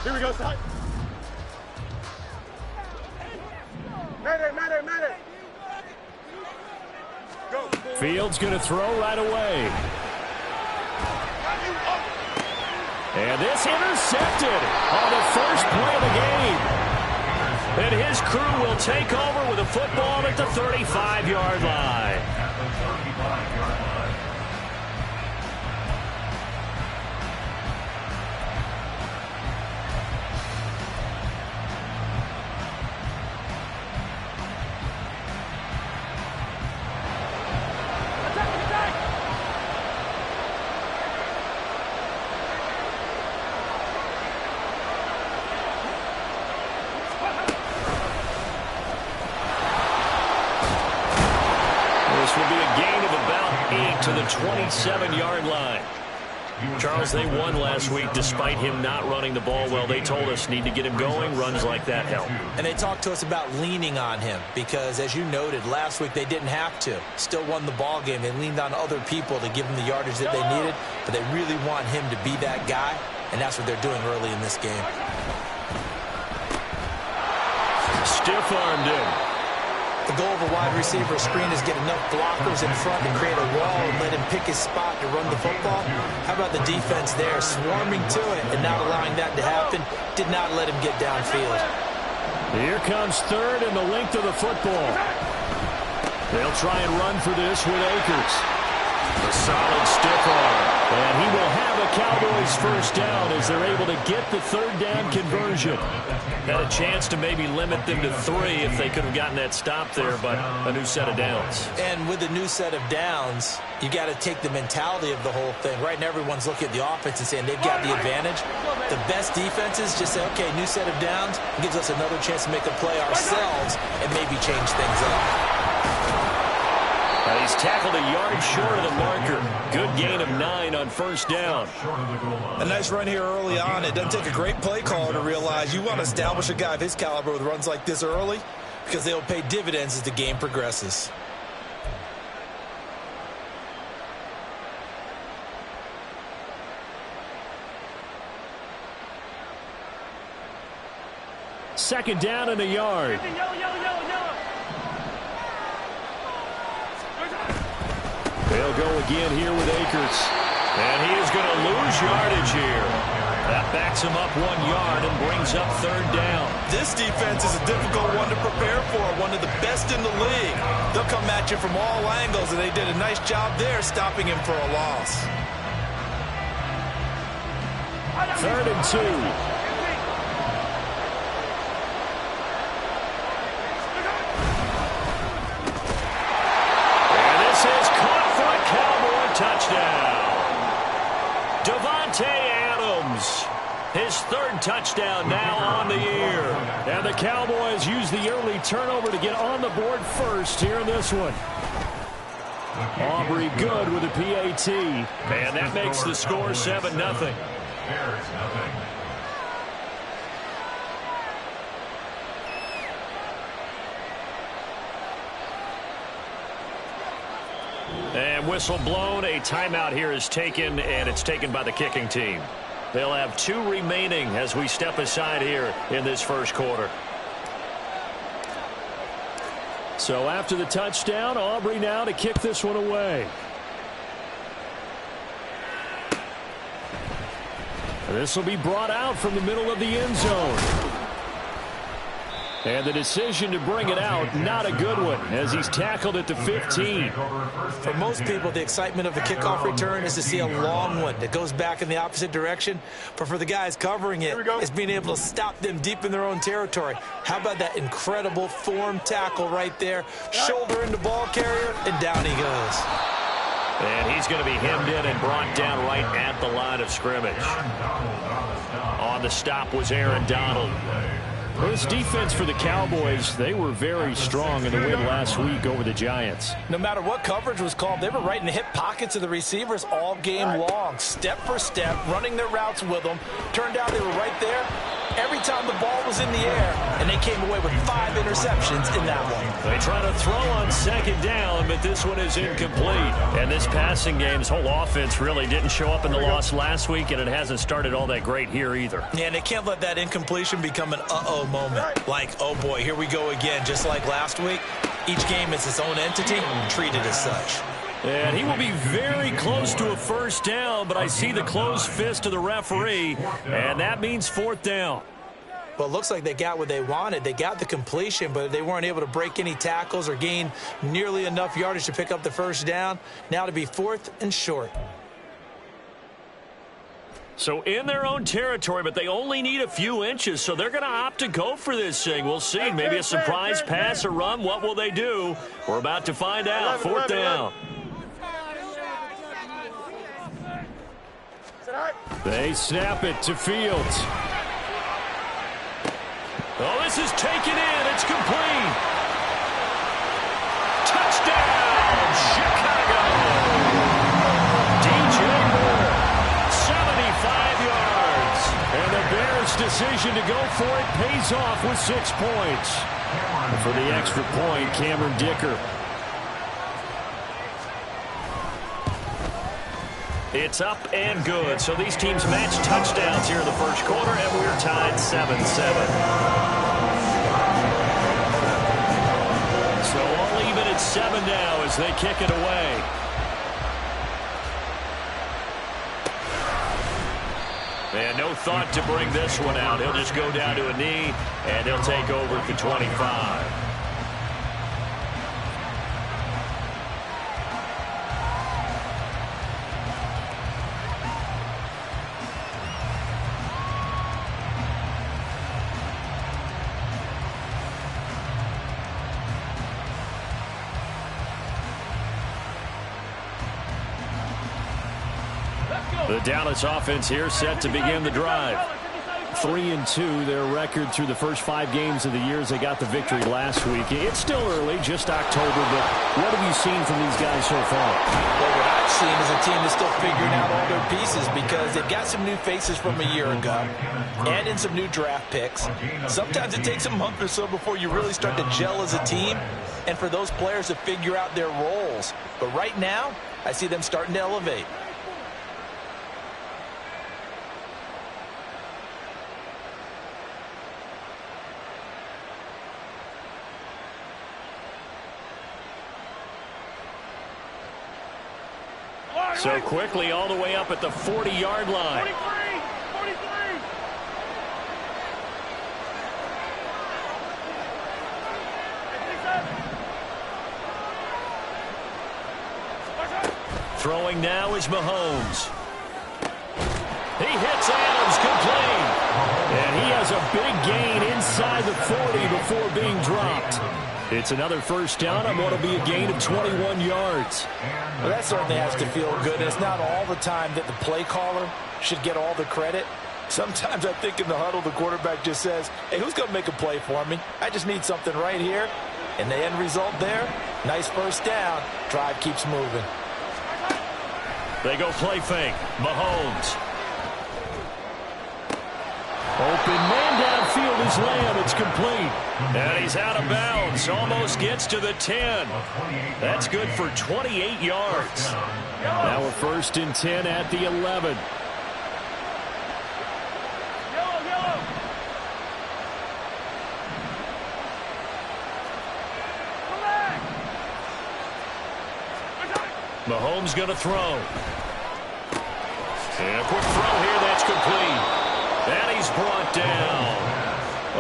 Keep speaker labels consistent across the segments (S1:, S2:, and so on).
S1: Here we go, side. Mayday. Go.
S2: Fields going to throw right away. And this intercepted on the first play of the game. And his crew will take over with a football at the 35-yard line. This will be a gain of about 8 to the 27-yard line. Charles, they won last week despite him not running the ball well. They told us need to get him going. Runs like that help.
S3: And they talked to us about leaning on him because, as you noted, last week they didn't have to. Still won the ball game. They leaned on other people to give them the yardage that they needed, but they really want him to be that guy, and that's what they're doing early in this game.
S2: Stiff-armed him.
S3: The goal of a wide receiver screen is get enough blockers in front to create a wall and let him pick his spot to run the football. How about the defense there, swarming to it and not allowing that to happen? Did not let him get downfield.
S2: Here comes third and the length of the football. They'll try and run for this with Akers. A solid stiff arm. And he will have a Cowboys first down as they're able to get the third down conversion. Had a chance to maybe limit them to 3 if they could have gotten that stop there, but a new set of downs.
S3: And with a new set of downs, you got to take the mentality of the whole thing. Right now, everyone's looking at the offense and saying they've got the advantage. The best defenses just say, okay, new set of downs. It gives us another chance to make a play ourselves and maybe change things up.
S2: He's tackled a yard short of the marker. Good gain of 9 on first down.
S4: A nice run here early on. It doesn't take a great play caller to realize you want to establish a guy of his caliber with runs like this early because they'll pay dividends as the game progresses.
S2: Second down and a yard. They'll go again here with Akers. And he is going to lose yardage here. That backs him up 1 yard and brings up third down.
S4: This defense is a difficult one to prepare for, one of the best in the league. They'll come at you from all angles, and they did a nice job there stopping him for a loss.
S2: 3rd and 2. Touchdown. Devontae Adams. His 3rd touchdown now on the year. And the Cowboys use the early turnover to get on the board first here in this one. Aubrey good with a PAT. And that makes the score 7-0. And whistle blown. A timeout here is taken, and it's taken by the kicking team. They'll have 2 remaining as we step aside here in this first quarter. So after the touchdown, Aubrey now to kick this one away. And this will be brought out from the middle of the end zone. And the decision to bring it out, not a good one, as he's tackled at the 15.
S3: For most people, the excitement of a kickoff return is to see a long one that goes back in the opposite direction. But for the guys covering it, it's being able to stop them deep in their own territory. How about that incredible form tackle right there? Shoulder into ball carrier, and down he goes.
S2: And he's going to be hemmed in and brought down right at the line of scrimmage. On the stop was Aaron Donald. Well, this defense for the Cowboys, they were very strong in the win last week over the Giants.
S3: No matter what coverage was called, they were right in the hip pockets of the receivers all game long, step for step, running their routes with them. Turned out they were right there, every time the ball was in the air, and they came away with 5 interceptions in that one.
S2: They try to throw on second down, but this one is incomplete. And this passing game's whole offense really didn't show up in the loss last week, and it hasn't started all that great here either.
S3: Yeah, and they can't let that incompletion become an uh-oh moment. Like, oh boy, here we go again, just like last week. Each game is its own entity, treated as such.
S2: And he will be very close to a first down, but I see the closed fist of the referee, and that means 4th down.
S3: Well, it looks like they got what they wanted. They got the completion, but they weren't able to break any tackles or gain nearly enough yardage to pick up the first down. Now to be 4th and short.
S2: So in their own territory, but they only need a few inches, so they're going to opt to go for this thing. We'll see. Maybe a surprise pass or run. What will they do? We're about to find out. 4th down. They snap it to Fields. Oh, this is taken in. It's complete. Touchdown, Chicago. DJ Moore, 75 yards. And the Bears' decision to go for it pays off with 6 points. For the extra point, Cameron Dicker. It's up and good. So these teams match touchdowns here in the first quarter, and we're tied 7-7. So all even at 7 now as they kick it away. And no thought to bring this one out. He'll just go down to a knee, and he'll take over at the 25. The Dallas offense here set to begin the drive. 3-2, their record through the first 5 games of the year as they got the victory last week. It's still early, just October, but what have you seen from these guys so far?
S3: Well, what I've seen is a team that's still figuring out all their pieces because they've got some new faces from a year ago and in some new draft picks. Sometimes it takes a month or so before you really start to gel as a team and for those players to figure out their roles. But right now, I see them starting to elevate.
S2: So quickly all the way up at the 40-yard line.
S1: 43.
S2: Throwing now is Mahomes. He hits Adams complete. And he has a big gain inside the 40 before being dropped. It's another first down on what will be a gain of 21 yards.
S3: Well, that certainly has to feel good. It's not all the time that the play caller should get all the credit. Sometimes I think in the huddle, the quarterback just says, hey, who's going to make a play for me? I just need something right here. And the end result there, nice first down. Drive keeps moving.
S2: They go play fake. Mahomes. Open man downfield is Lamb. It's complete. And he's out of bounds. Almost gets to the 10. That's good for 28 yards. Now a 1st and 10 at the 11. Mahomes going to throw. And a quick throw here. That's complete. And he's brought down.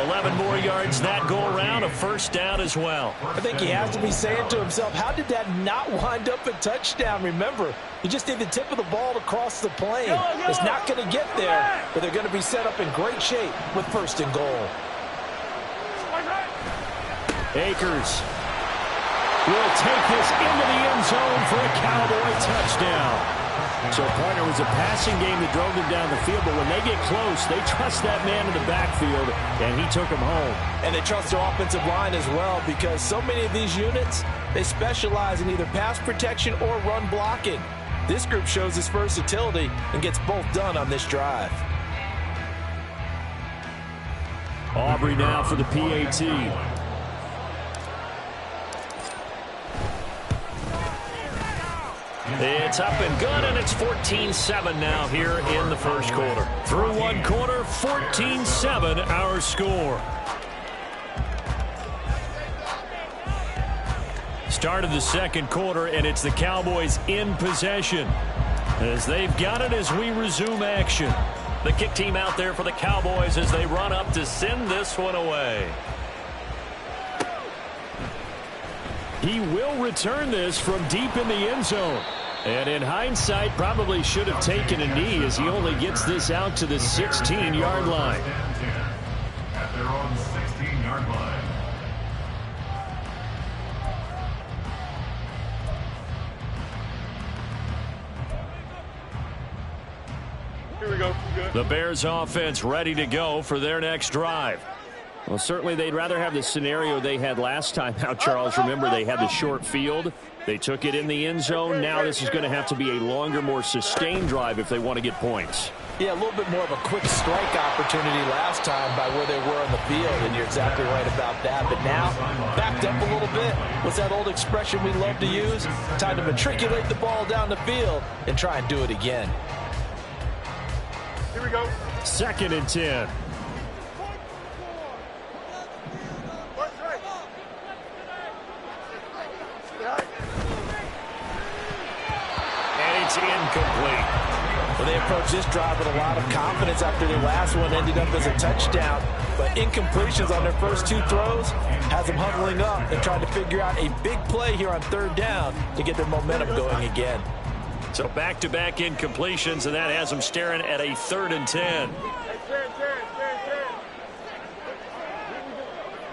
S2: 11 more yards that go around. A first down as well.
S3: I think he has to be saying to himself, how did that not wind up a touchdown? Remember, you just need the tip of the ball to cross the plane. It's not going to get there, but they're going to be set up in great shape with 1st and goal.
S2: Akers will take this into the end zone for a Cowboy touchdown. So, partner, was a passing game that drove them down the field, but when they get close, they trust that man in the backfield, and he took them home.
S3: And they trust their offensive line as well because so many of these units, they specialize in either pass protection or run blocking. This group shows its versatility and gets both done on this drive.
S2: Aubrey now for the PAT. It's up and good, and it's 14-7 now here in the first quarter. Through one quarter, 14-7 our score. Start of the second quarter, and it's the Cowboys in possession as they've got it as we resume action. The kick team out there for the Cowboys as they run up to send this one away. He will return this from deep in the end zone. And in hindsight, probably should have taken a knee as he only gets this out to the 16-yard line.
S1: At their own 16-yard line.
S5: Here we go. Good.
S2: The Bears offense ready to go for their next drive. Well, certainly they'd rather have the scenario they had last time out, Charles. Remember, they had the short field. They took it in the end zone. Now this is going to have to be a longer, more sustained drive if they want to get points.
S3: Yeah, a little bit more of a quick strike opportunity last time by where they were on the field, and you're exactly right about that. But now, backed up a little bit. What's that old expression we love to use? Time to matriculate the ball down the field and try and do it again.
S5: Here we go.
S2: 2nd and 10. And it's incomplete.
S3: Well, they approached this drive with a lot of confidence after their last one ended up as a touchdown. But incompletions on their first two throws has them huddling up and trying to figure out a big play here on 3rd down to get their momentum going again.
S2: So back-to-back incompletions, and that has them staring at a 3rd and 10.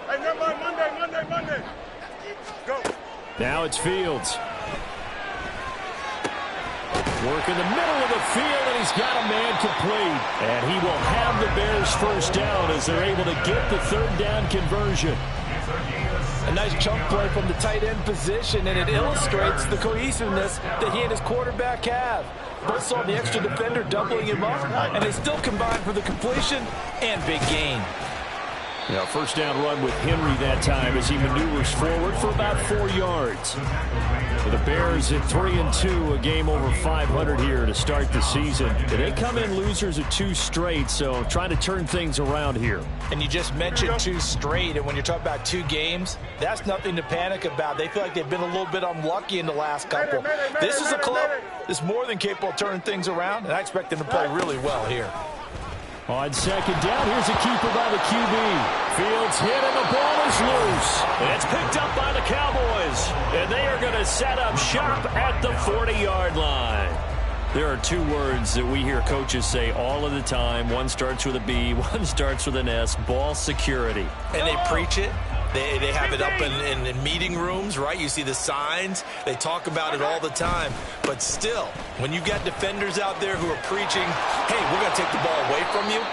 S5: Hey, Monday. Go.
S2: Now it's Fields. Work in the middle of the field, and he's got a man complete. And he will have the Bears first down as they're able to get the 3rd down conversion.
S3: A nice chunk play from the tight end position, and it illustrates the cohesiveness that he and his quarterback have. Both saw the extra defender doubling him up, and they still combined for the completion and big gain.
S2: Yeah, first down run with Henry that time as he maneuvers forward for about 4 yards. For the Bears at 3-2, a game over 500 here to start the season. They come in losers of 2 straight, so trying to turn things around here.
S3: And you just mentioned 2 straight, and when you're talking about 2 games, that's nothing to panic about. They feel like they've been a little bit unlucky in the last couple. This is a club that's more than capable of turning things around, and I expect them to play really well here.
S2: On 2nd down, here's a keeper by the QB. Fields hit, and the ball is loose. And it's picked up by the Cowboys. And they are going to set up shop at the 40-yard line. There are 2 words that we hear coaches say all of the time. One starts with a B, one starts with an S, ball security.
S3: And they preach it. They have it up in meeting rooms, right? You see the signs. They talk about it all the time. But still, when you got defenders out there who are preaching, hey, we're going to take the ball away from you,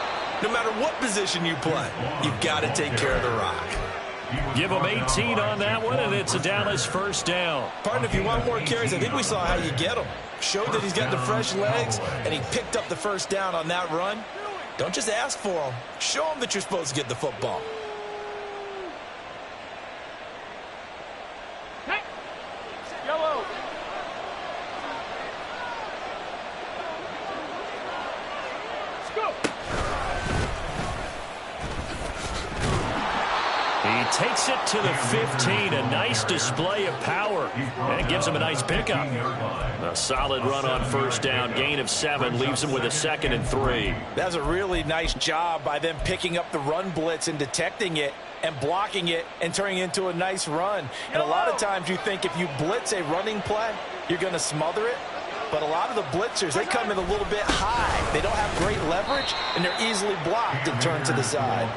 S3: no matter what position you play, you've got to take care of the rock.
S2: Give him 18 on that one, and it's a Dallas first down.
S3: Partner, if you want more carries, I think we saw how you get him. Showed that he's got the fresh legs, and he picked up the first down on that run. Don't just ask for him. Show him that you're supposed to get the football.
S5: Yellow. Let's go.
S2: He takes it to the 15. A nice display of power. And it gives him a nice pickup. A solid run on first down. Gain of 7 leaves him with a 2nd and 3.
S3: That's a really nice job by them picking up the run blitz and detecting it and blocking it and turning it into a nice run. And a lot of times you think if you blitz a running play, you're going to smother it. But a lot of the blitzers, they come in a little bit high. They don't have great leverage, and they're easily blocked and turned to the side.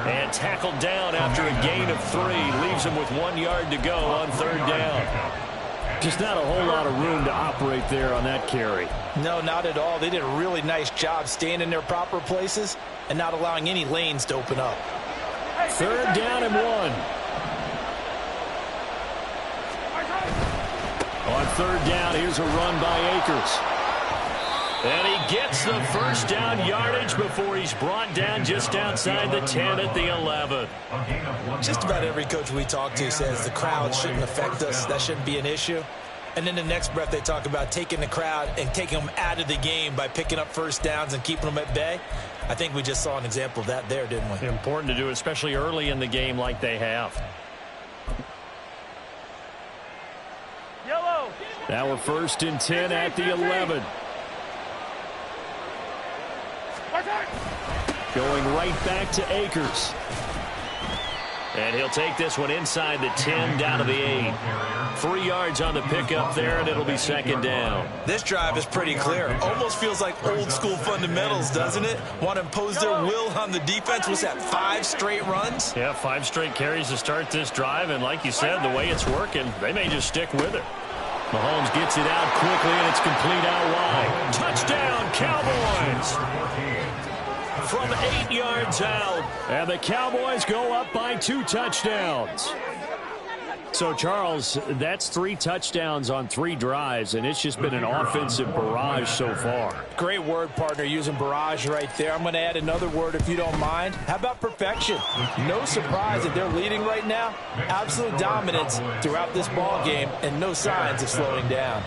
S2: And tackled down after a gain of 3. Leaves him with 1 yard to go on 3rd down. Just not a whole lot of room to operate there on that carry.
S3: No, not at all. They did a really nice job staying in their proper places and not allowing any lanes to open up.
S2: 3rd down and 1. On 3rd down, here's a run by Akers. And he gets the first down yardage before he's brought down just outside the 10 at the 11.
S4: Just about every coach we talk to says the crowd shouldn't affect us. That shouldn't be an issue. And in the next breath, they talk about taking the crowd and taking them out of the game by picking up first downs and keeping them at bay. I think we just saw an example of that there, didn't we?
S2: Important to do, especially early in the game like they have.
S5: Yellow.
S2: Now we're 1st and 10 at the 11. Going right back to Akers. And he'll take this one inside the 10 down to the 8. 3 yards on the pickup there, and it'll be 2nd down.
S4: This drive is pretty clear. Almost feels like old school fundamentals, doesn't it? Want to impose their will on the defense. Was that 5 straight runs?
S2: Yeah, 5 straight carries to start this drive, and like you said, the way it's working, they may just stick with it. Mahomes gets it out quickly, and it's complete out wide. Touchdown, Cowboys! From 8 yards out, and the Cowboys go up by 2 touchdowns. So, Charles, that's 3 touchdowns on 3 drives, and it's just been an offensive barrage so far.
S3: Great word, partner, using barrage right there. I'm going to add another word if you don't mind. How about perfection? No surprise that they're leading right now. Absolute dominance throughout this ball game, and no signs of slowing down.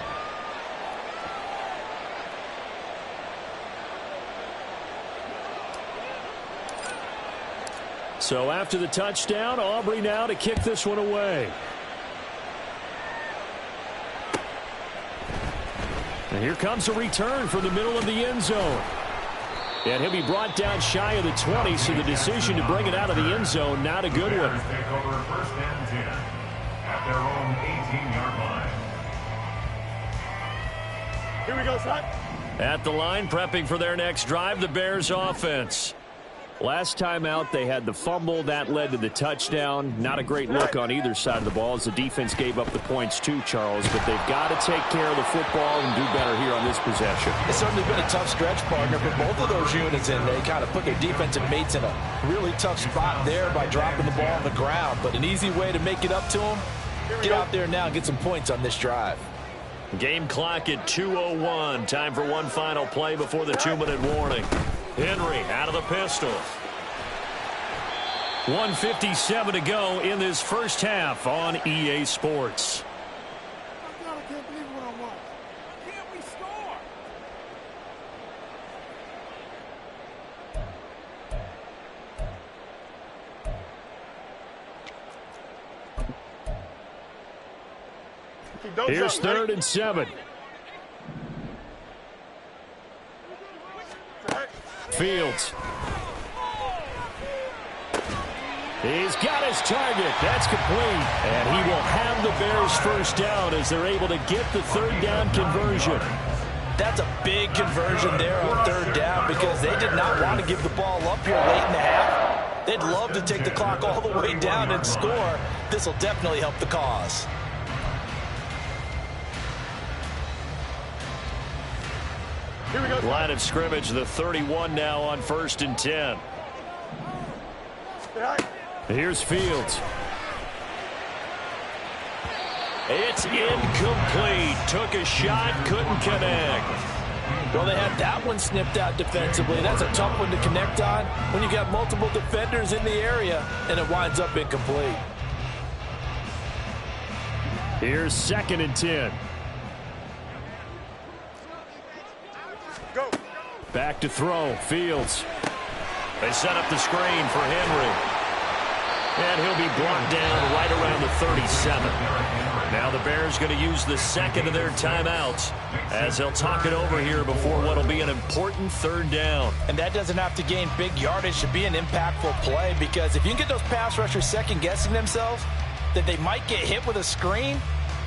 S2: So after the touchdown, Aubrey now to kick this one away. And here comes a return from the middle of the end zone. And he'll be brought down shy of the 20, so the decision to bring it out of the end zone, not a good one.
S1: Take over 1st and 10 at their own 18-yard line.
S5: Here we go, son.
S2: At the line, prepping for their next drive, the Bears offense. Last time out, they had the fumble. That led to the touchdown. Not a great look on either side of the ball as the defense gave up the points too, Charles. But they've got to take care of the football and do better here on this possession.
S3: It's certainly been a tough stretch, partner, for both of those units, and they kind of put their defensive mates in a really tough spot there by dropping the ball on the ground. But an easy way to make it up to them, get out there now and get some points on this drive.
S2: Game clock at 2:01. Time for one final play before the 2-minute warning. Henry out of the pistol. 1:57 to go in this first half on EA Sports.
S5: I can't believe what I want. Can't we score?
S2: Here's 3rd and 7. Fields. He's got his target. That's complete. And he will have the Bears first down as they're able to get the 3rd down conversion.
S3: That's a big conversion there on 3rd down because they did not want to give the ball up here late in the half. They'd love to take the clock all the way down and score. This will definitely help the cause.
S5: Here we go.
S2: Line of scrimmage, the 31 now on 1st and 10. Here's Fields. It's incomplete. Took a shot, couldn't connect.
S3: Well, they had that one snipped out defensively. That's a tough one to connect on when you got multiple defenders in the area, and it winds up incomplete.
S2: Here's 2nd and 10.
S5: Go.
S2: Back to throw. Fields. They set up the screen for Henry. And he'll be brought down right around the 37. Now the Bears going to use the 2nd of their timeouts as they'll talk it over here before what will be an important 3rd down.
S3: And that doesn't have to gain big yardage to be an impactful play, because if you can get those pass rushers second-guessing themselves that they might get hit with a screen,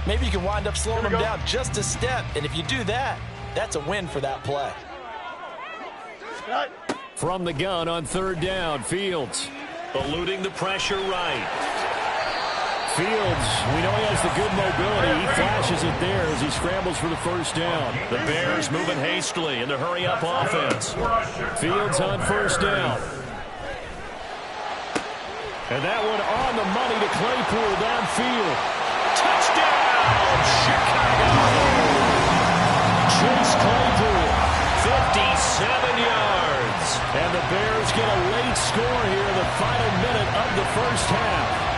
S3: maybe you can wind up slowing them down just a step. And if you do that, that's a win for that play.
S2: From the gun on 3rd down, Fields. Eluding the pressure right. Fields, we know he has the good mobility. He flashes it there as he scrambles for the first down. The Bears moving hastily in the hurry-up offense. Fields on 1st down. And that one on the money to Claypool downfield. Touchdown, Chicago! Chase Claypool, first half.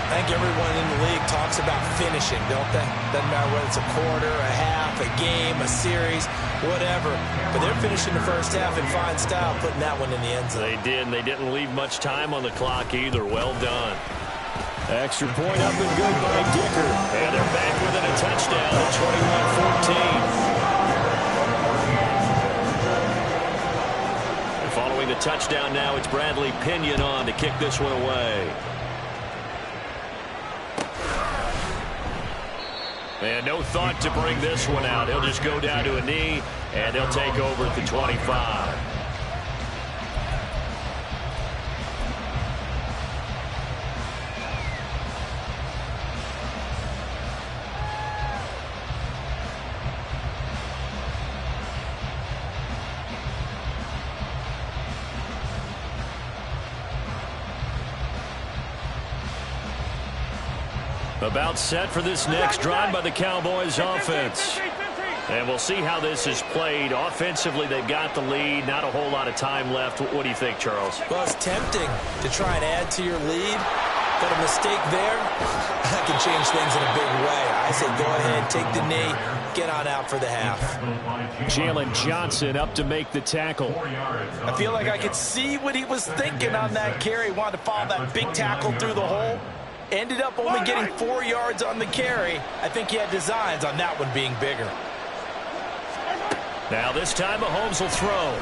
S4: I think everyone in the league talks about finishing, don't they? Doesn't matter whether it's a quarter, a half, a game, a series, whatever. But they're finishing the first half in fine style, putting that one in the end zone.
S2: They did, and they didn't leave much time on the clock either. Well done. Extra point up and good by Dicker. And they're back within a touchdown at 21-14. And following the touchdown now, it's Bradley Pinion on to kick this one away. And no thought to bring this one out. He'll just go down to a knee, and he'll take over at the 25. About set for this next drive by the Cowboys offense. And we'll see how this is played. Offensively, they've got the lead. Not a whole lot of time left. What do you think, Charles?
S4: Well, it's tempting to try and add to your lead. But a mistake there, that can change things in a big way. I say go ahead, take the knee, get on out for the half.
S2: Jalen Johnson up to make the tackle.
S4: I feel like I could see what he was thinking on that carry. He wanted to follow that big tackle through the hole. Ended up only getting 4 yards on the carry. I think he had designs on that one being bigger.
S2: Now this time Mahomes will throw.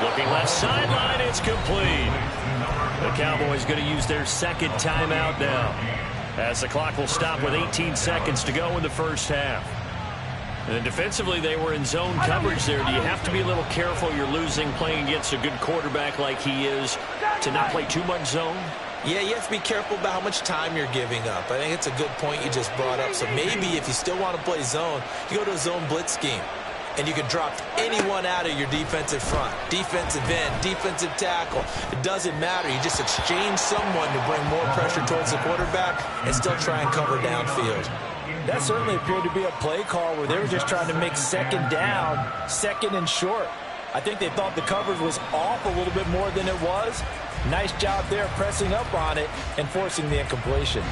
S2: Looking left sideline, it's complete. The Cowboys going to use their second timeout now, as the clock will stop with 18 seconds to go in the first half. And defensively, they were in zone coverage there. Do you have to be a little careful? You're losing playing against a good quarterback like he is to not play too much zone?
S4: Yeah, you have to be careful about how much time you're giving up. I think it's a good point you just brought up. So maybe if you still want to play zone, you go to a zone blitz scheme. And you can drop anyone out of your defensive front. Defensive end, defensive tackle. It doesn't matter. You just exchange someone to bring more pressure towards the quarterback and still try and cover downfield.
S3: That certainly appeared to be a play call where they were just trying to make second down, second and short. I think they thought the coverage was off a little bit more than it was. Nice job there pressing up on it and forcing the incompletion.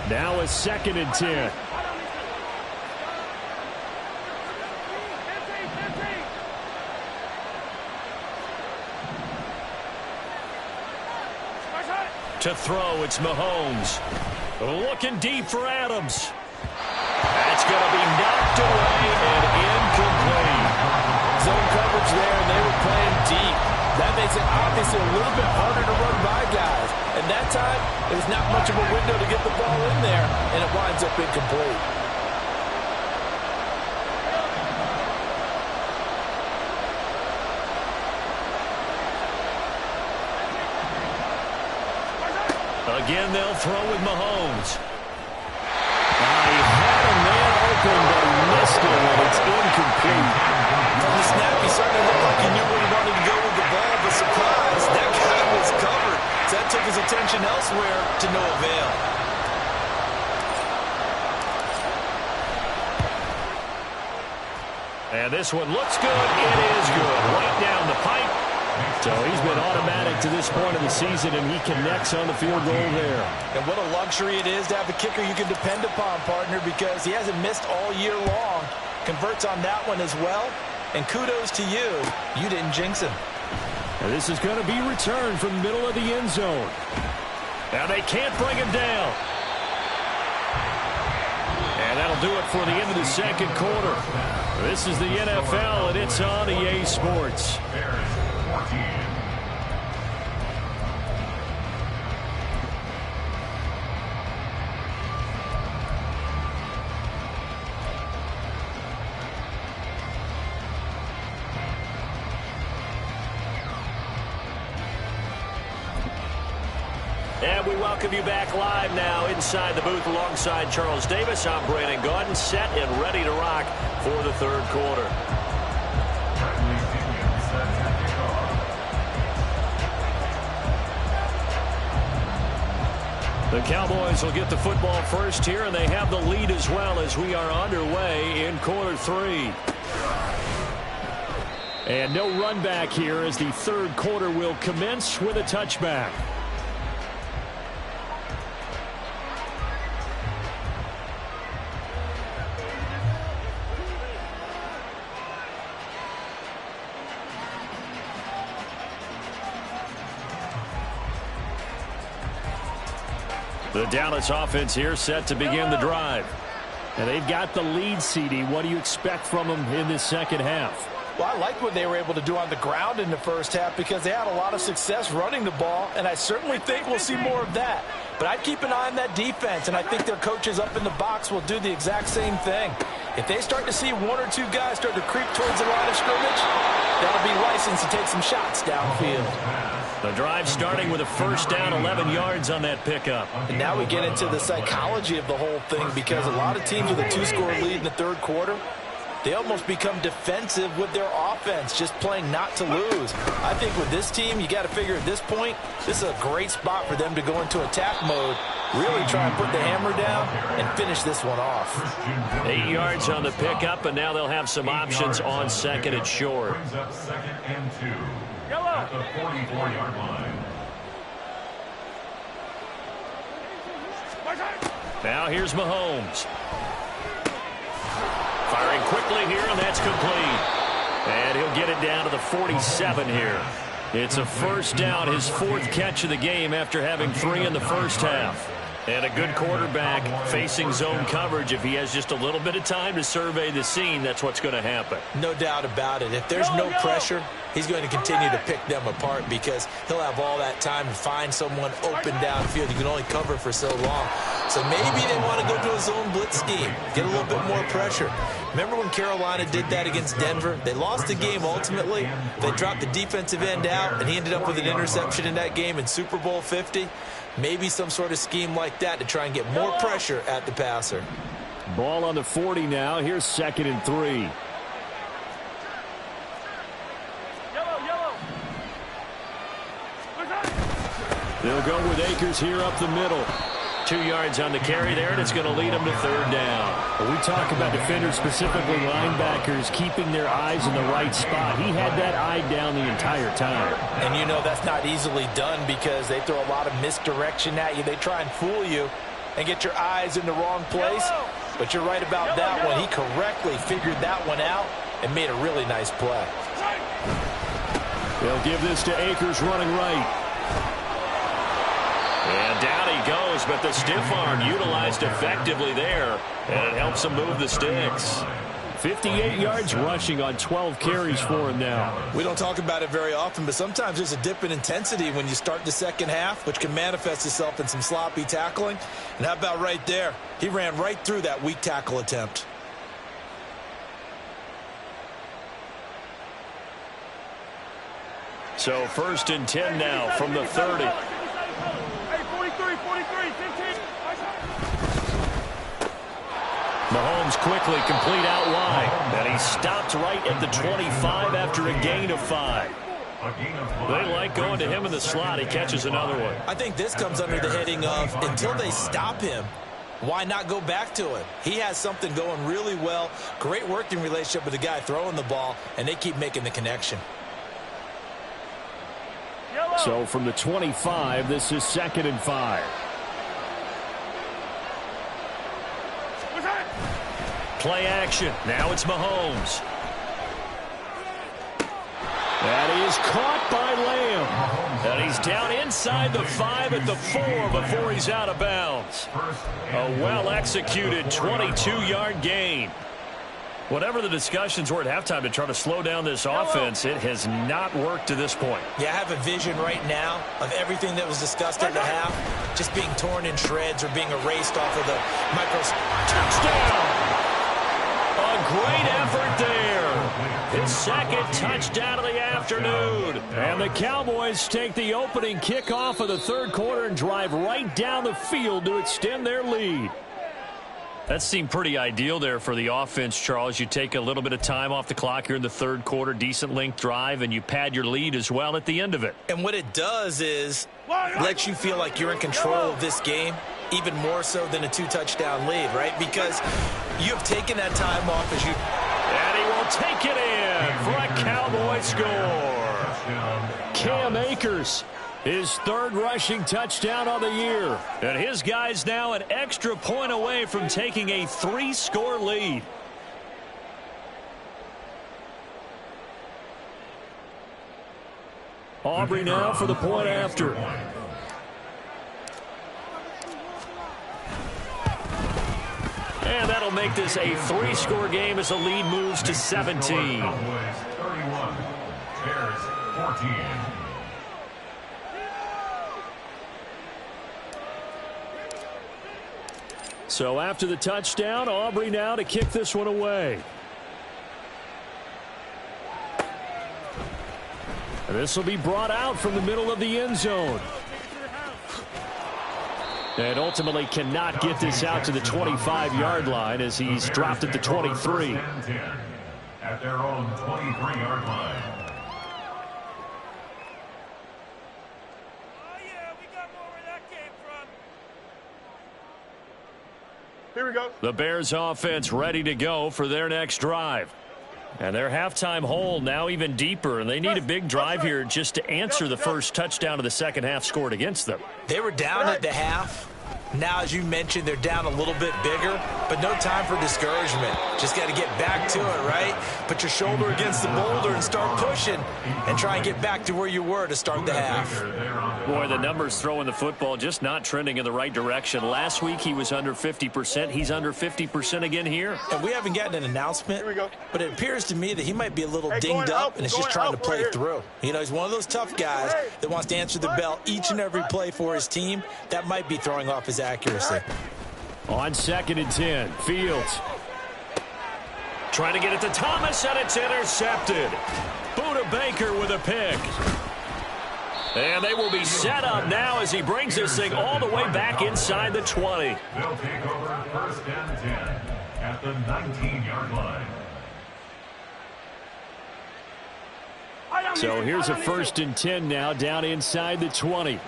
S2: Now a 2nd and 10. To throw, it's Mahomes. Looking deep for Adams. That's going to be knocked away and incomplete.
S3: Zone coverage there, and they were playing deep. That makes it obviously a little bit harder to run by guys. And that time, it was not much of a window to get the ball in there, and it winds up incomplete.
S2: Again, they'll throw with Mahomes. He had a man open, but he missed it, and it's incomplete.
S4: From the snap, he certainly looked like he knew where he wanted to go with the ball, but surprise, that guy was covered. So that took his attention elsewhere to no avail.
S2: And this one looks good. It is good. Right down the pipe. So he's been automatic to this point of the season, and he connects on the field goal there.
S4: And what a luxury it is to have a kicker you can depend upon, partner, because he hasn't missed all year long. Converts on that one as well. And kudos to you. You didn't jinx him.
S2: And this is going to be returned from the middle of the end zone. Now they can't bring him down. And that'll do it for the end of the second quarter. This is the NFL, and it's on EA Sports. And we welcome you back live now inside the booth alongside Charles Davis. I'm Brandon Gaudin, set and ready to rock for the third quarter. The Cowboys will get the football first here, and they have the lead as well as we are underway in quarter three. And no run back here as the third quarter will commence with a touchback. The Dallas offense here set to begin the drive. And they've got the lead, CD. What do you expect from them in this second half?
S3: Well, I like what they were able to do on the ground in the first half because they had a lot of success running the ball, and I certainly think we'll see more of that. But I'd keep an eye on that defense, and I think their coaches up in the box will do the exact same thing. If they start to see one or two guys start to creep towards the line of scrimmage, that'll be licensed to take some shots downfield.
S2: The drive starting with a first down, 11 yards on that pickup.
S3: And now we get into the psychology of the whole thing because a lot of teams with a two-score lead in the third quarter, they almost become defensive with their offense, just playing not to lose. I think with this team, you got to figure at this point, this is a great spot for them to go into attack mode, really try and put the hammer down and finish this one off.
S2: 8 yards on the pickup, and now they'll have some options on second and short.
S1: Brings up 2nd and 2 at the 44-yard line.
S2: Now here's Mahomes. Firing quickly here, and that's complete. And he'll get it down to the 47 here. It's a first down, his fourth catch of the game after having 3 in the first half. And a good quarterback facing zone coverage. If he has just a little bit of time to survey the scene, that's what's going to happen.
S3: No doubt about it. If there's no pressure, he's going to continue to pick them apart because he'll have all that time to find someone open downfield. You can only cover for so long. So maybe they want to go to a zone blitz scheme, get a little bit more pressure. Remember when Carolina did that against Denver? They lost the game ultimately. They dropped the defensive end out, and he ended up with an interception in that game in Super Bowl 50. Maybe some sort of scheme like that to try and get more pressure at the passer.
S2: Ball on the 40 now. Here's 2nd and 3. They'll go with Akers here up the middle. 2 yards on the carry there, and it's going to lead them to third down. Well, we talk about defenders, specifically linebackers, keeping their eyes in the right spot. He had that eye down the entire time.
S3: And you know that's not easily done because they throw a lot of misdirection at you. They try and fool you and get your eyes in the wrong place. But you're right about that one. He correctly figured that one out and made a really nice play.
S2: They'll give this to Akers running right. And down he goes, but the stiff arm utilized effectively there, and it helps him move the sticks. 58 yards rushing on 12 carries for him now.
S3: We don't talk about it very often, but sometimes there's a dip in intensity when you start the second half, which can manifest itself in some sloppy tackling. And how about right there? He ran right through that weak tackle attempt.
S2: So 1st and 10 now from the 30. Mahomes quickly complete out wide. And he stopped right at the 25 after a gain of 5. They like going to him in the slot. He catches another one.
S3: I think this comes under the heading of until they stop him, why not go back to it? He has something going really well. Great working relationship with the guy throwing the ball, and they keep making the connection.
S2: So from the 25, this is 2nd and 5. Play action. Now it's Mahomes. That is caught by Lamb. And he's down inside the 5 at the 4 before he's out of bounds. A well-executed 22-yard gain. Whatever the discussions were at halftime to try to slow down this offense, it has not worked to this point.
S3: Yeah, I have a vision right now of everything that was discussed at the half just being torn in shreds or being erased off of the micro.
S2: Touchdown! A great effort there. His second touchdown of the afternoon. And the Cowboys take the opening kickoff of the third quarter and drive right down the field to extend their lead. That seemed pretty ideal there for the offense, Charles. You take a little bit of time off the clock here in the third quarter, decent length drive, and you pad your lead as well at the end of it.
S3: And what it does is lets you feel like you're in control of this game, even more so than a 2-touchdown lead, right? Because you have taken that time off as you...
S2: And he will take it in for a Cowboy score. Cam Akers, his third rushing touchdown on the year. And his guys now an extra point away from taking a 3-score lead. Aubrey now for the point after. And that'll make this a 3-score game as the lead moves to 17.
S1: Cowboys 31, Bears 14.
S2: So after the touchdown, Aubrey now to kick this one away. And this will be brought out from the middle of the end zone. And ultimately cannot get this out to the 25-yard line as he's dropped at the 23.
S1: At their own 23-yard line.
S5: Oh, yeah, we got more where that came from. Here we go.
S2: The Bears offense ready to go for their next drive. And their halftime hole now even deeper, and they need a big drive here just to answer the first touchdown of the second half scored against them.
S3: They were down at the half. Now, as you mentioned, they're down a little bit bigger, but no time for discouragement. Just got to get back to it, right? Put your shoulder against the boulder and start pushing and try and get back to where you were to start the half.
S2: Boy, the numbers throwing the football just not trending in the right direction. Last week he was under 50%. He's under 50% again here.
S3: And we haven't gotten an announcement, but it appears to me that he might be a little dinged
S5: going
S3: up
S5: up,
S3: and is just
S5: going
S3: trying to
S5: up
S3: play
S5: right
S3: through. You know, he's one of those tough guys that wants to answer the bell each and every play for his team. That might be throwing off his accuracy.
S2: On 2nd and 10, Fields. Trying to get it to Thomas, and it's intercepted. Buda Baker with a pick. And they will be set up now as he brings this thing all the way back inside the 20.
S1: They'll take over 1st and 10 at the 19-yard line.
S2: So here's a 1st and 10 now down inside the 20.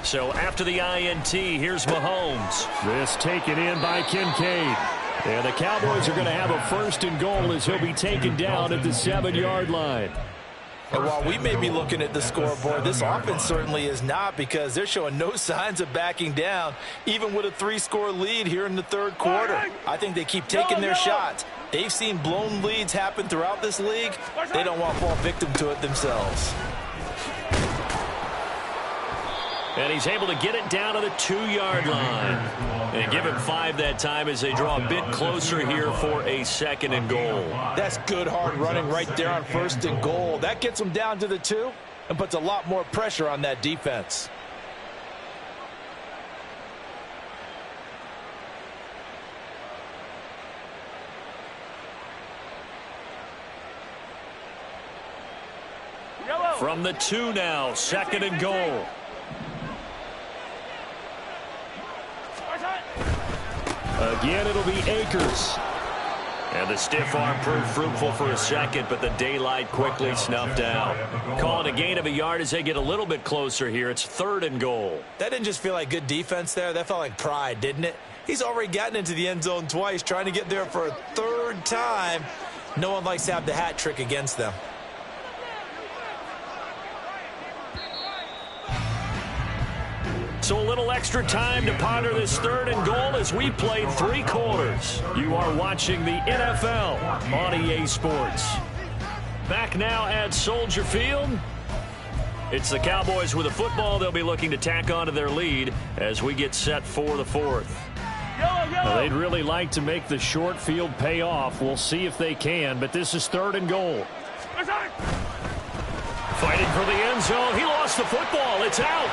S2: So after the INT, here's Mahomes. This taken in by Kincaid. And the Cowboys are going to have a 1st and goal as he'll be taken down at the 7-yard line.
S3: And while we may be looking at the scoreboard, this offense certainly is not, because they're showing no signs of backing down, even with a 3-score lead here in the 3rd quarter. I think they keep taking their shots. They've seen blown leads happen throughout this league. They don't want to fall victim to it themselves.
S2: And he's able to get it down to the 2-yard line. And give him 5 that time as they draw a bit closer here for a 2nd and goal.
S3: That's good hard running right there on 1st and goal. That gets them down to the 2 and puts a lot more pressure on that defense.
S2: From the 2 now, 2nd and goal. Again, it'll be Akers. And the stiff arm proved fruitful for a second, but the daylight quickly snuffed out. Calling a gain of a yard as they get a little bit closer here. It's 3rd and goal.
S3: That didn't just feel like good defense there. That felt like pride, didn't it? He's already gotten into the end zone twice, trying to get there for a 3rd time. No one likes to have the hat trick against them.
S2: So a little extra time to ponder this 3rd and goal as we played 3 quarters. You are watching the NFL on EA Sports. Back now at Soldier Field. It's the Cowboys with a football. They'll be looking to tack onto their lead as we get set for the 4th. Now, they'd really like to make the short field pay off. We'll see if they can, but this is 3rd and goal. Fighting for the end zone. He lost the football. It's out.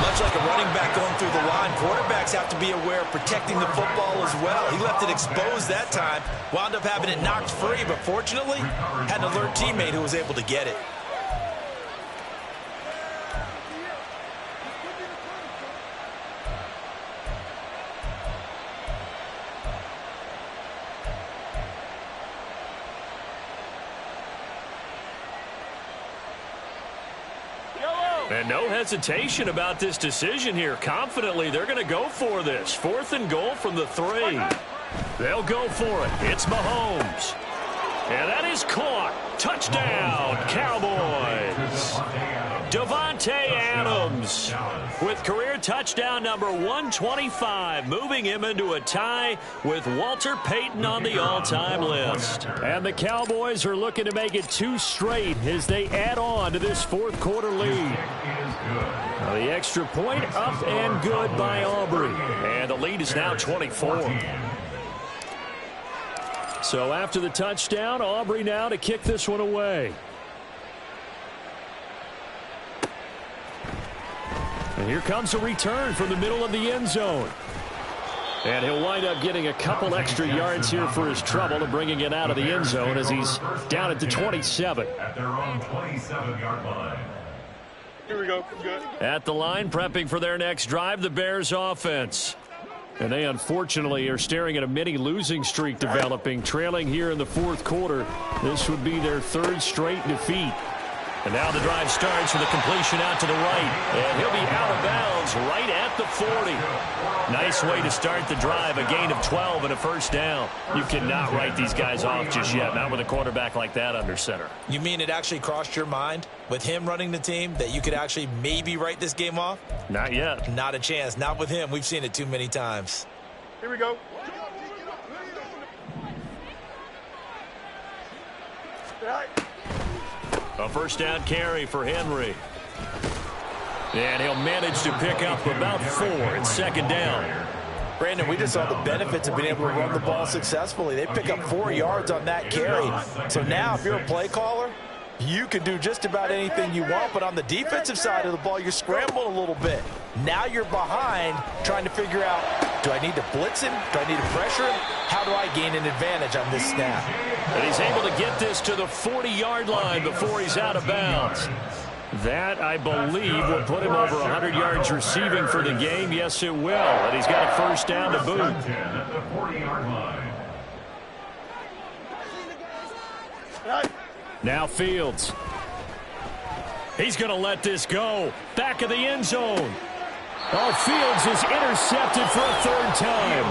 S3: Much like a running back going through the line, quarterbacks have to be aware of protecting the football as well. He left it exposed that time, wound up having it knocked free, but fortunately, had an alert teammate who was able to get it.
S2: And no hesitation about this decision here. Confidently, they're going to go for this. 4th and goal from the 3. They'll go for it. It's Mahomes. And that is caught. Touchdown, Cowboys. Davante Adams with career touchdown number 125, moving him into a tie with Walter Payton on the all-time list. And the Cowboys are looking to make it 2 straight as they add on to this fourth quarter lead. Now the extra point up and good by Aubrey. And the lead is now 24. So after the touchdown, Aubrey now to kick this one away. And here comes a return from the middle of the end zone. And he'll wind up getting a couple extra yards here for his trouble and bringing it out of the end zone as he's down at the 27.
S1: At their own 27-yard line.
S6: Here we go. Good.
S2: At the line, prepping for their next drive, the Bears offense. And they unfortunately are staring at a mini losing streak developing, trailing here in the fourth quarter. This would be their 3rd straight defeat. And now the drive starts with a completion out to the right. And he'll be out of bounds right at the 40. Nice way to start the drive, a gain of 12 and a first down. You cannot write these guys off just yet, not with a quarterback like that under center.
S3: You mean it actually crossed your mind with him running the team that you could actually maybe write this game off?
S2: Not yet.
S3: Not a chance. Not with him. We've seen it too many times.
S6: Here we go.
S2: A first down carry for Henry. And he'll manage to pick up about 4. It's second down.
S3: Brandon, we just saw the benefits of being able to run the ball successfully. They pick up 4 yards on that carry. So now if you're a play caller, you can do just about anything you want. But on the defensive side of the ball, you're scrambling a little bit. Now you're behind trying to figure out, do I need to blitz him? Do I need to pressure him? How do I gain an advantage on this snap?
S2: And he's able to get this to the 40-yard line before he's out of bounds. That, I believe, will put him over 100 yards receiving for the game. Yes, it will. And he's got a first down to boot.
S1: At the 40-yard line.
S2: Now Fields. He's going to let this go. Back of the end zone. Oh, Fields is intercepted for a 3rd time.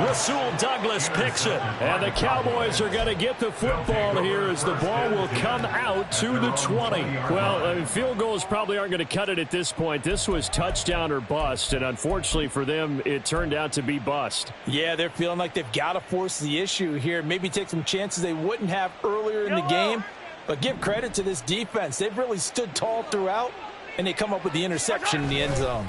S2: Rasul Douglas picks it. And the Cowboys are going to get the football here as the ball will come out to the 20. Well, field goals probably aren't going to cut it at this point. This was touchdown or bust, and unfortunately for them, it turned out to be bust.
S3: Yeah, they're feeling like they've got to force the issue here. Maybe take some chances they wouldn't have earlier in the game. But give credit to this defense. They've really stood tall throughout, and they come up with the interception in the end zone.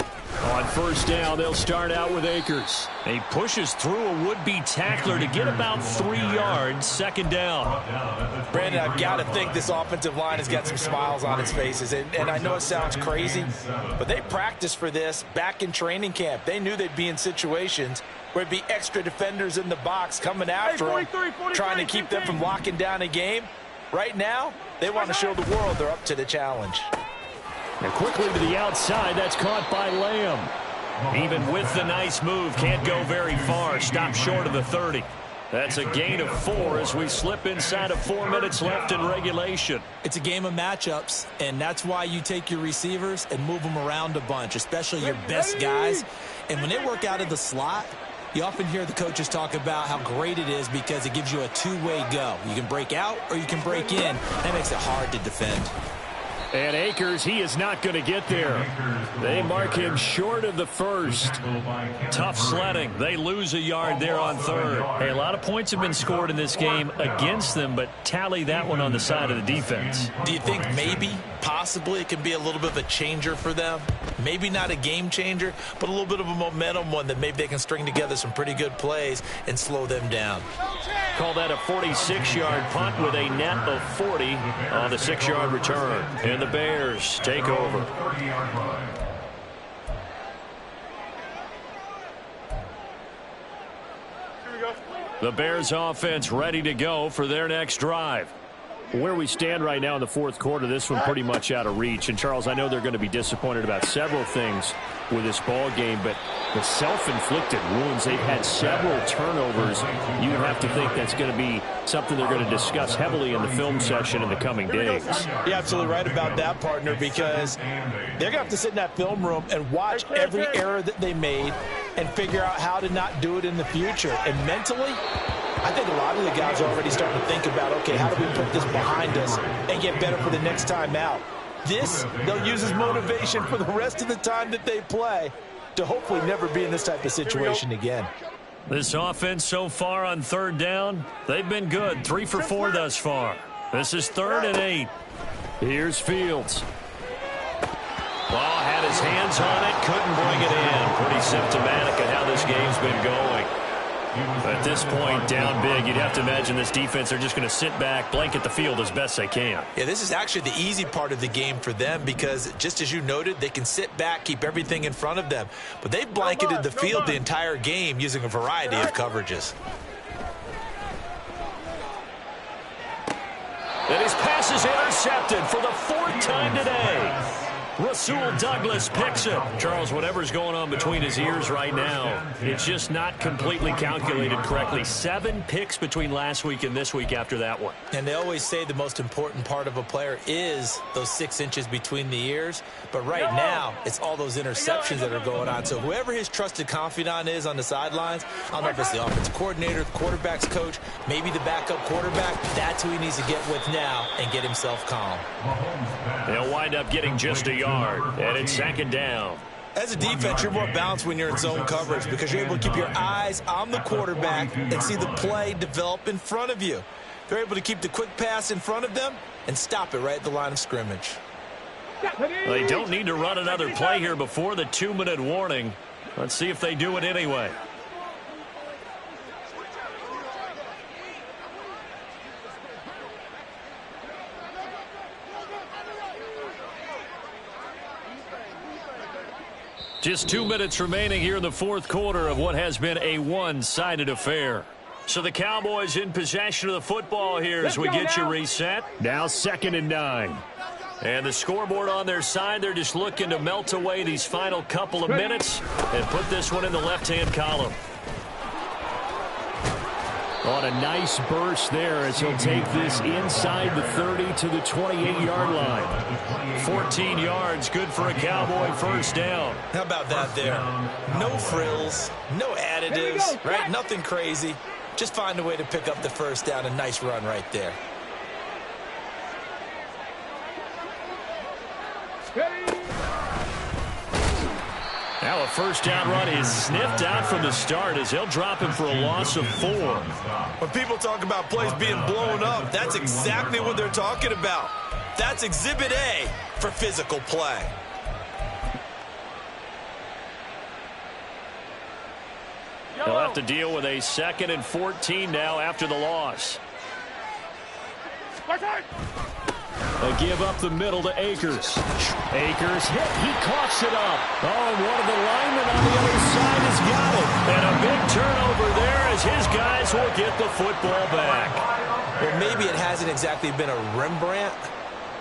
S2: On first down, they'll start out with Akers. He pushes through a would-be tackler to get about 3 yards, second down.
S3: Brandon, I've got to think this offensive line has got some smiles on its faces. And I know it sounds crazy, but they practiced for this back in training camp. They knew they'd be in situations where it'd be extra defenders in the box coming after them, trying to keep them from locking down a game. Right now, they want to show the world they're up to the challenge.
S2: And quickly to the outside, that's caught by Lamb. Even with the nice move, can't go very far. Stop short of the 30. That's a gain of 4 as we slip inside of 4 minutes left in regulation.
S3: It's a game of matchups, and that's why you take your receivers and move them around a bunch, especially your best guys. And when they work out of the slot, you often hear the coaches talk about how great it is because it gives you a two-way go. You can break out or you can break in. That makes it hard to defend.
S2: And Akers, he is not going to get there. They mark him short of the first. Tough sledding. They lose a yard there on 3rd. Hey, a lot of points have been scored in this game against them, but tally that one on the side of the defense.
S3: Do you think maybe, possibly, it can be a little bit of a changer for them? Maybe not a game changer, but a little bit of a momentum one that maybe they can string together some pretty good plays and slow them down.
S2: Call that a 46-yard punt with a net of 40 on the 6-yard return. And the Bears take over. The Bears offense ready to go for their next drive. Where we stand right now in the fourth quarter, this one pretty much out of reach. And, Charles, I know they're going to be disappointed about several things with this ball game, but the self-inflicted wounds, they've had several turnovers. You have to think that's going to be something they're going to discuss heavily in the film session in the coming days.
S3: You're absolutely right about that, partner, because they're going to have to sit in that film room and watch every error that they made and figure out how to not do it in the future. And mentally, I think a lot of the guys are already starting to think about, okay, how do we put this behind us and get better for the next time out? This, they'll use as motivation for the rest of the time that they play to hopefully never be in this type of situation again.
S2: This offense so far on third down, they've been good. 3 for 4 thus far. This is 3rd and 8. Here's Fields. Had his hands on it, couldn't bring it in. Pretty symptomatic of how this game's been going. At this point, down big, you'd have to imagine this defense are just going to sit back, blanket the field as best they can.
S3: Yeah, this is actually the easy part of the game for them because, just as you noted, they can sit back, keep everything in front of them. But they've blanketed the field the entire game using a variety of coverages.
S2: And his pass is intercepted for the 4th time today. Rasul Douglas picks it. Charles, whatever's going on between his ears right now, it's just not completely calculated correctly. 7 picks between last week and this week after that one.
S3: And they always say the most important part of a player is those 6 inches between the ears. But right now, it's all those interceptions that are going on. So whoever his trusted confidant is on the sidelines, I don't know if it's the offensive coordinator, the quarterback's coach, maybe the backup quarterback, that's who he needs to get with now and get himself calm.
S2: They'll wind up getting just a yard, and it's 2nd down.
S3: As a defense, you're more balanced when you're in zone coverage because you're able to keep your eyes on the quarterback and see the play develop in front of you. They're able to keep the quick pass in front of them and stop it right at the line of scrimmage.
S2: They don't need to run another play here before the 2-minute warning. Let's see if they do it anyway. Just 2 minutes remaining here in the 4th quarter of what has been a one-sided affair. So the Cowboys in possession of the football here as we get you reset. Now 2nd and 9. And the scoreboard on their side, they're just looking to melt away these final couple of minutes and put this one in the left-hand column. On a nice burst there as he'll take this inside the 30 to the 28-yard line. 14 yards, good for a Cowboy first down.
S3: How about that there? No frills, no additives, right? Nothing crazy. Just find a way to pick up the first down. A nice run right there.
S2: Now a first down run is sniffed out from the start as they'll drop him for a loss of 4.
S3: When people talk about plays being blown up, that's exactly what they're talking about. That's Exhibit A for physical play.
S2: They'll have to deal with a 2nd and 14 now after the loss. They give up the middle to Akers. Akers hit. He coughs it up. Oh, and one of the linemen on the other side has got it. And a big turnover there as his guys will get the football back.
S3: Well, maybe it hasn't exactly been a Rembrandt,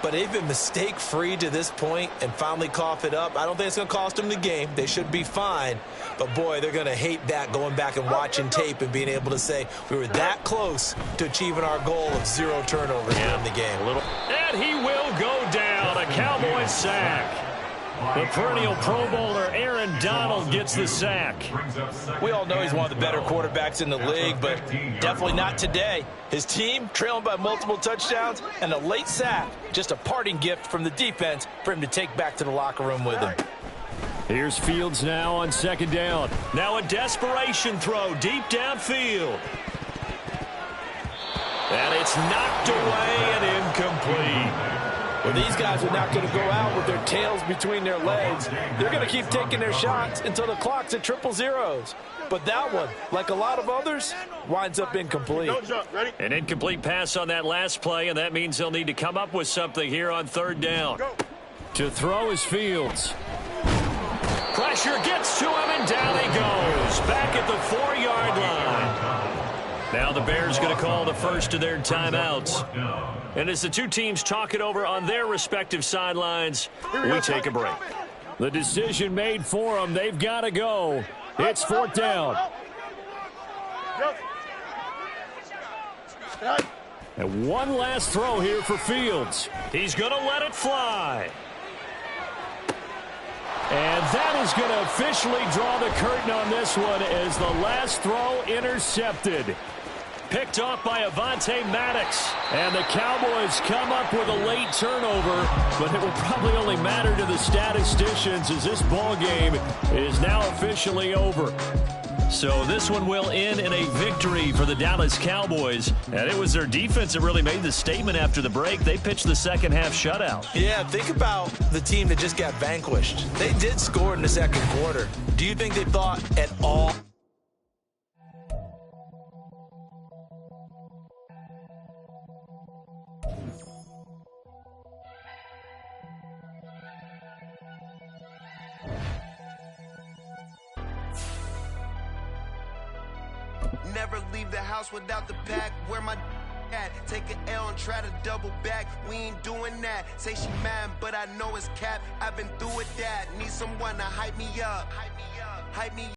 S3: but they've been mistake-free to this point and finally cough it up. I don't think it's going to cost them the game. They should be fine. But, boy, they're going to hate that going back and watching tape and being able to say we were that close to achieving our goal of 0 turnovers in the game.
S2: And he will go down. A Cowboy sack. The perennial Pro Bowler Aaron Donald gets the sack.
S3: We all know he's one of the better quarterbacks in the league, but definitely not today. His team trailing by multiple touchdowns and a late sack. Just a parting gift from the defense for him to take back to the locker room with him.
S2: Here's Fields now on 2nd down. Now a desperation throw deep downfield. And it's knocked away and incomplete.
S3: Well, these guys are not going to go out with their tails between their legs. They're going to keep taking their shots until the clock's at 000. But that one, like a lot of others, winds up incomplete.
S2: An incomplete pass on that last play, and that means they'll need to come up with something here on 3rd down. To throw is Fields. Pressure gets to him, and down he goes. Back at the 4-yard line. Now the Bears going to call the first of their timeouts. And as the two teams talk it over on their respective sidelines, we take a break. The decision made for them. They've got to go. It's 4th down. And one last throw here for Fields. He's going to let it fly. And that is going to officially draw the curtain on this one as the last throw intercepted. Picked off by Avonte Maddox. And the Cowboys come up with a late turnover, but it will probably only matter to the statisticians as this ball game is now officially over. So this one will end in a victory for the Dallas Cowboys. And it was their defense that really made the statement after the break. They pitched the second half shutout.
S3: Yeah, think about the team that just got vanquished. They did score in the second quarter. Do you think they thought at all?
S7: Never leave the house without the pack. Where my at? Take an L and try to double back. We ain't doing that. Say she mad, but I know it's cap. I've been through with that. Need someone to hype me up. Hype me up.